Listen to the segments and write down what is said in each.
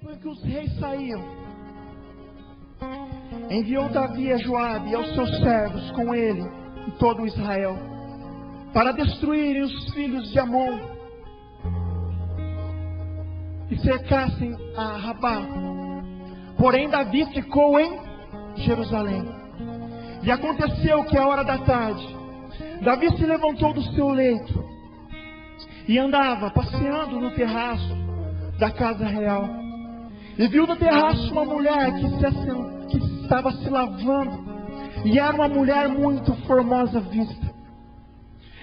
Porque que os reis saíam, enviou Davi a Joabe e aos seus servos com ele e todo Israel para destruírem os filhos de Amon e cercassem a Rabá. Porém Davi ficou em Jerusalém. E aconteceu que à hora da tarde Davi se levantou do seu leito e andava passeando no terraço da casa real. E viu no terraço uma mulher que estava se lavando, e era uma mulher muito formosa à vista.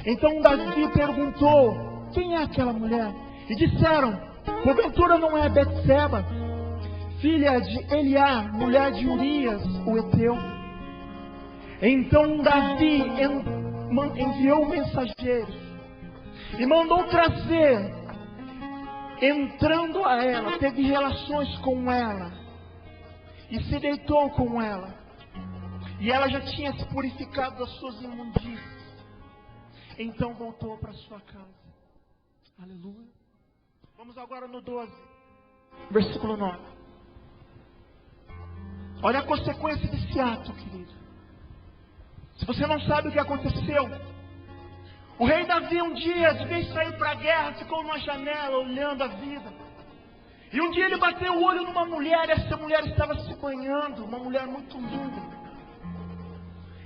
Então Davi perguntou: quem é aquela mulher? E disseram: porventura não é Betseba, filha de Eliá, mulher de Urias, o heteu? Então Davi enviou mensageiros e mandou trazer. Entrando a ela, teve relações com ela e se deitou com ela. E ela já tinha se purificado das suas imundícias. Então voltou para sua casa. Aleluia. Vamos agora no 12, versículo 9. Olha a consequência desse ato, querido. Se você não sabe o que aconteceu, o rei Davi um dia, de vez sair para a guerra, ficou numa janela olhando a vida. E um dia ele bateu o olho numa mulher, e essa mulher estava se banhando, uma mulher muito linda.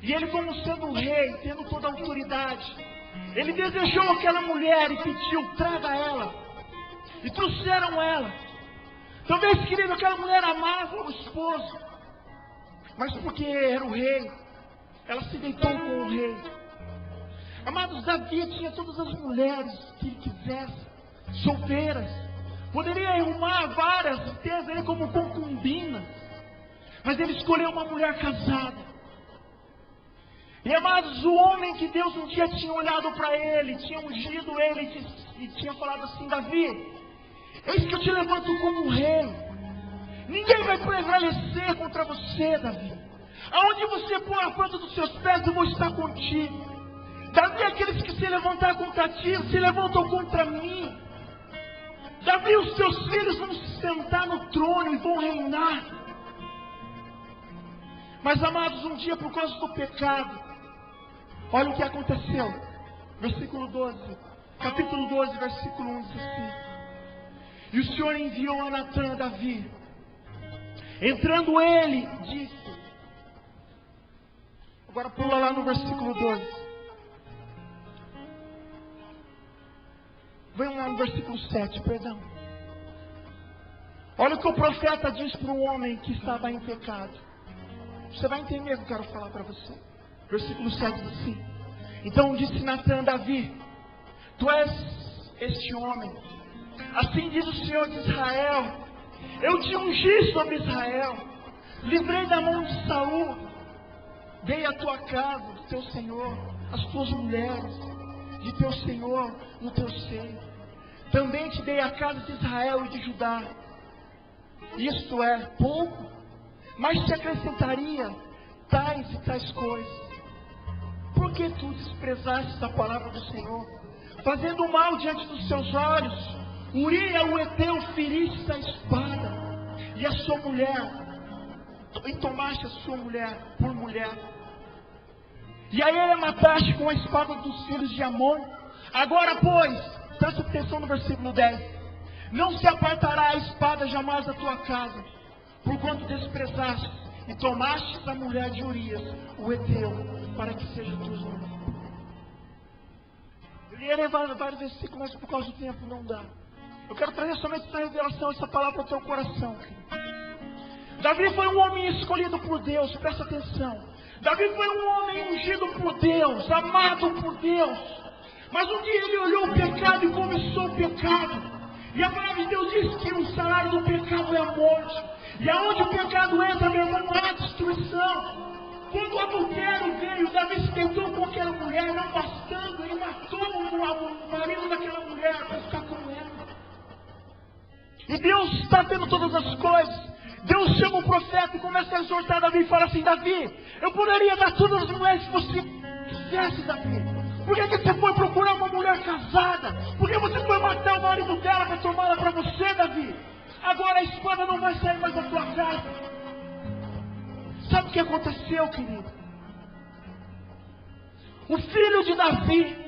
E ele, como sendo o rei, tendo toda a autoridade, ele desejou aquela mulher e pediu: traga ela. E trouxeram ela. Talvez, querido, aquela mulher amava o esposo, mas porque era o rei, ela se deitou com o rei. Amados, Davi tinha todas as mulheres que ele quisesse, solteiras. Poderia arrumar várias, ter ele como concubinas. Mas ele escolheu uma mulher casada. E amados, o homem que Deus um dia tinha olhado para ele, tinha ungido ele e tinha falado assim: Davi, eis que eu te levanto como rei. Ninguém vai prevalecer contra você, Davi. Aonde você pôr a planta dos seus pés, eu vou estar contigo. Davi, aqueles que se levantar contra ti, se levantam contra mim. Davi, os teus filhos vão se sentar no trono e vão reinar. Mas, amados, um dia por causa do pecado, olha o que aconteceu. Versículo 12, capítulo 12, versículo 1 diz assim: e o Senhor enviou a Natã a Davi. Entrando ele, disse. Agora pula lá no versículo 12. Vem lá no versículo 7, perdão. Olha o que o profeta diz para o homem que estava em pecado. Você vai entender o que eu quero falar para você. Versículo 7 diz assim: então disse Natã a Davi: tu és este homem. Assim diz o Senhor de Israel: eu te ungi sobre Israel, livrei da mão de Saul, dei a tua casa, do teu Senhor, as tuas mulheres, de teu Senhor no teu seio. Também te dei a casa de Israel e de Judá. Isto é pouco, mas te acrescentaria tais e tais coisas. Por que tu desprezaste a palavra do Senhor, fazendo mal diante dos seus olhos? Uria o heteu feriste a espada, e a sua mulher, e tomaste a sua mulher por mulher. E a ele mataste com a espada dos filhos de Amon. Agora, pois, presta atenção no versículo 10. Não se apartará a espada jamais da tua casa, porquanto desprezaste e tomaste a mulher de Urias, o heteu, para que seja tua mulher. Eu ia levar vários versículos, mas por causa do tempo não dá. Eu quero trazer somente essa revelação, essa palavra para o teu coração. Davi foi um homem escolhido por Deus, presta atenção. Davi foi um homem ungido por Deus, amado por Deus. Mas um dia ele olhou o pecado e começou o pecado. E a palavra de Deus diz que o salário do pecado é a morte. E aonde o pecado entra, meu irmão, há destruição. Quando o adultério veio, Davi se deitou com aquela mulher, não bastando, ele matou o marido daquela mulher para ficar com ela. E Deus está vendo todas as coisas. Deus chama o profeta e começa a exortar Davi e fala assim: Davi, eu poderia dar todas as mulheres que você quisesse, Davi. Por que você foi procurar uma mulher casada? Por que você foi matar o marido dela para tomá-la para você, Davi? Agora a espada não vai sair mais da tua casa. Sabe o que aconteceu, querido? O filho de Davi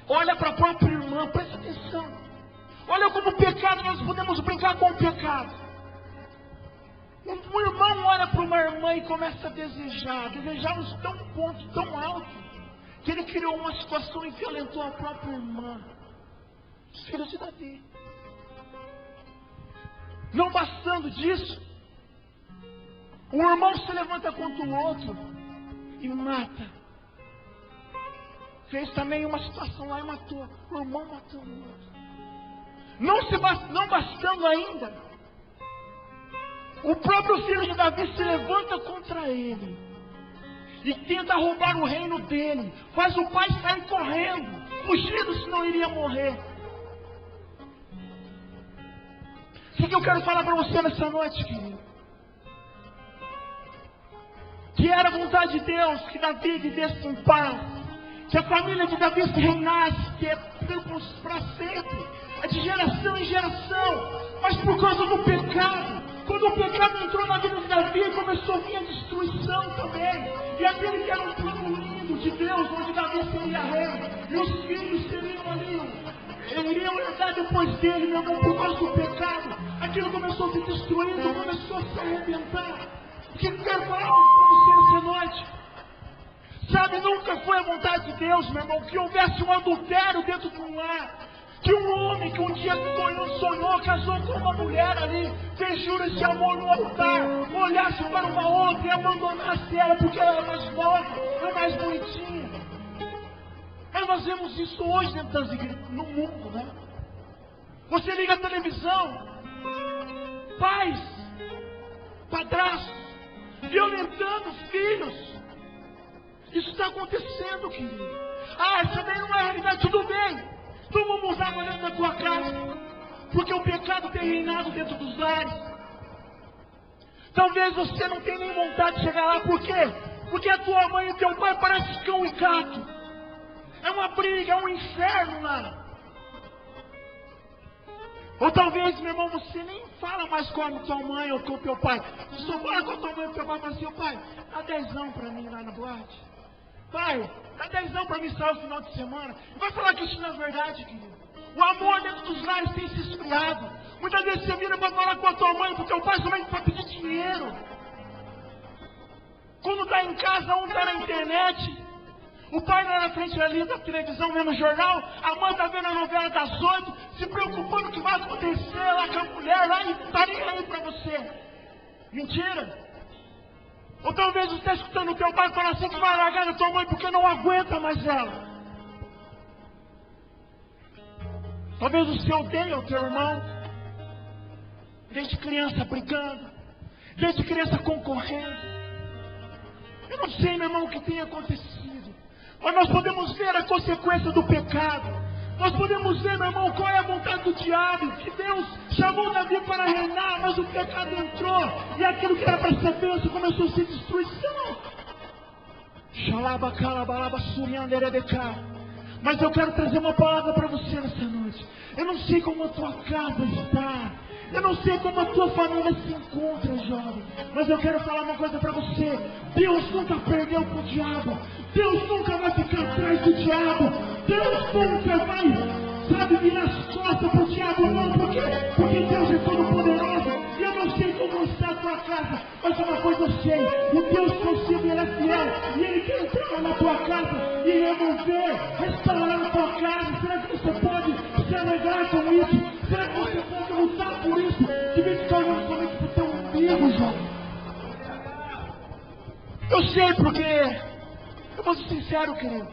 olha para a própria irmã, presta atenção. Olha como o pecado, nós podemos brincar com o pecado. Um irmão olha para uma irmã e começa a desejar um ponto tão alto, que ele criou uma situação em que violentou a própria irmã. Os filhos de Davi. Não bastando disso, um irmão se levanta contra o outro e mata. Fez também uma situação lá e matou. O irmão matou o outro. Não bastando ainda, o próprio filho de Davi se levanta contra ele e tenta roubar o reino dele. Faz o pai sair correndo, fugindo, senão iria morrer. O que eu quero falar para você nessa noite, querido? Que era a vontade de Deus que Davi vivesse em paz, que a família de Davi se reinasse, que é para sempre, é de geração em geração. Mas por causa do pecado, quando o pecado entrou na vida de Davi, começou a vir a destruição também. E aquele que era um plano lindo de Deus, onde Davi seria rei, e os filhos seriam ali, iriam herdar depois dele, meu irmão, por causa do pecado, aquilo começou a se destruindo, começou a se arrebentar. O que eu quero falar para você nessa noite? Sabe, nunca foi a vontade de Deus, meu irmão, que houvesse um adultério dentro de um lar. Que um homem que um dia sonhou, casou com uma mulher ali, fez juras de amor no altar, olhasse para uma outra e abandonasse ela porque ela era mais nova, era mais bonitinha. Mas nós vemos isso hoje dentro das igrejas, no mundo, né? Você liga a televisão, pais, padrastos, violentando filhos. Isso está acontecendo, querido. Isso daí não é realidade, tudo bem. Então vamos usar dentro da tua casa, porque o pecado tem reinado dentro dos lares. Talvez você não tenha nem vontade de chegar lá, por quê? Porque a tua mãe e teu pai parecem cão e gato. É uma briga, é um inferno lá. Ou talvez, meu irmão, você nem fala mais com a tua mãe ou com o teu pai. Você só fala com a tua mãe e o teu pai e fala assim: pai, dá 10 para mim lá na boate. Pai, dá 10 para mim sair no final de semana. Vai falar que isso não é verdade, querido. O amor dentro dos lares tem se esfriado. Muitas vezes você vira para falar com a tua mãe, com o teu pai, somente para pedir dinheiro. Quando está em casa, um está na internet, o pai está na frente ali da televisão vendo o jornal, a mãe está vendo a novela das 8, se preocupando o que vai acontecer lá com a mulher lá e não está nem aí para você. Mentira. Ou talvez você está escutando o teu pai falar assim que vai largar da tua mãe porque não aguenta mais ela. Talvez você odeia o teu irmão, desde criança brigando, desde criança concorrendo. Eu não sei, meu irmão, o que tem acontecido, mas nós podemos ver a consequência do pecado. Nós podemos ver, meu irmão, qual é a vontade do diabo. Que Deus chamou Davi para reinar, mas o pecado entrou. E aquilo que era para ser bênção começou a ser destruição. Mas eu quero trazer uma palavra para você nessa noite. Eu não sei como a tua casa está. Eu não sei como a tua família se encontra, jovem. Mas eu quero falar uma coisa para você. Deus nunca perdeu para o diabo. Deus nunca vai ficar atrás do diabo. Deus nunca vai, virar as costas para o diabo, não. Por quê? Porque Deus é todo poderoso. E eu não sei como está a tua casa, mas uma coisa eu sei. O Deus consigo, Ele é fiel. E Ele quer entrar na tua casa e remover, restaurar a tua casa. Será que você pode se alegrar com isso? Será que você pode lutar por isso? De vez em quando olhando somente para o teu umbigo, jovem. Eu sei porque, eu vou ser sincero, querido,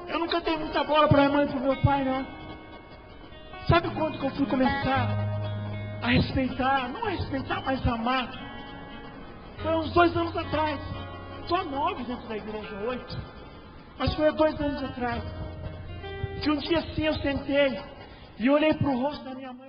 eu nunca dei muita bola para a minha mãe e para o meu pai, não. Sabe quando que eu fui começar a respeitar, não a respeitar, mas a amar? Foi uns 2 anos atrás. Estou há 9 dentro da igreja, 8. Mas foi há 2 anos atrás. Que um dia assim eu sentei e olhei para o rosto da minha mãe.